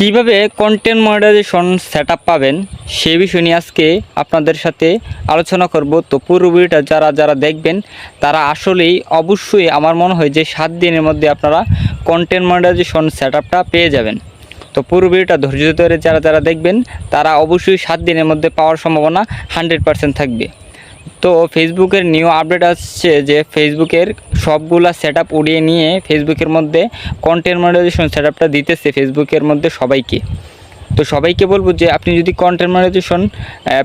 কিভাবে content monetization setup পাবেন সেই বিষয় নিয়ে আজকে আপনাদের সাথে আলোচনা করব। তো পুরো ভিডিওটা যারা দেখবেন তারা আসলেই অবশ্যই আমার মনে হয় যে 7 দিনের মধ্যে আপনারা কন্টেন্ট মনিটাইজেশন সেটআপটা পেয়ে যাবেন। তো পুরো ভিডিওটা ধৈর্য ধরে যারা দেখবেন তারা অবশ্যই 7 দিনের মধ্যে পাওয়ার সম্ভাবনা 100% থাকবে। তো ফেসবুকের নিউ আপডেট আসছে যে ফেসবুকের সবগুলা সেটআপ উড়িয়ে নিয়ে ফেসবুকের মধ্যে কন্টেন্ট মনিটাইজেশন সেটআপটা দিতেছে ফেসবুকের মধ্যে সবাইকে। তো সবাইকে বলবো যে আপনি যদি কন্টেন্ট মনিটাইজেশন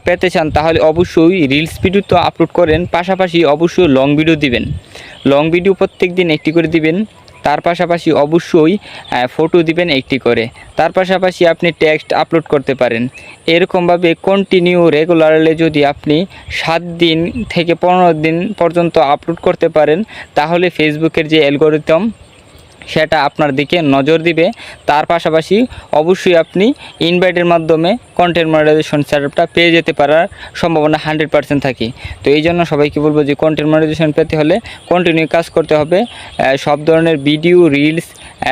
পেতে চান তাহলে অবশ্যই রিলস ভিডিও তো আপলোড করেন, পাশাপাশি অবশ্যই লং ভিডিও দিবেন। লং ভিডিও প্রত্যেক দিন একটি করে দিবেন। তার পাশাপাশি অবশ্যই ফটো দিবেন একটি করে। তার পাশাপাশি আপনি টেক্সট আপলোড করতে পারেন। এরকমভাবে কন্টিনিউ রেগুলারলি যদি আপনি 7 দিন থেকে 15 দিন পর্যন্ত আপলোড করতে পারেন তাহলে ফেসবুকের যে অ্যালগরিদম সেটা আপনার দিকে নজর দিবে। তার পাশাপাশি অবশ্যই আপনি ইনভাইটের মাধ্যমে কন্টেন্ট মনিটাইজেশন সেটআপটা পেয়ে যেতে পারার সম্ভাবনা 100% থাকে। তো এই জন্য সবাইকে বলবো যে কন্টেন্ট মনিটাইজেশন পেতে হলে কন্টিনিউ কাজ করতে হবে। সব ধরনের ভিডিও, রিলস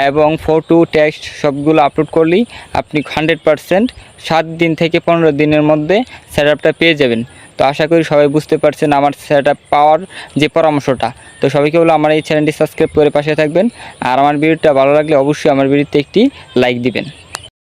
এবং ফটো, টেক্সট সবগুলো আপলোড করলেই আপনি 100% 7 দিন থেকে 15 দিনের মধ্যে সেটআপটা পেয়ে যাবেন। তো আশা করি সবাই বুঝতে পারছেন আমার সেটআপ পাওয়ার যে পরামর্শটা। তো সবাইকে বলো আমার এই চ্যানেলটি সাবস্ক্রাইব করে পাশে থাকবেন। আর আমার ভিডিওটা ভালো লাগলে অবশ্যই আমার ভিডিওতে একটি লাইক দিবেন।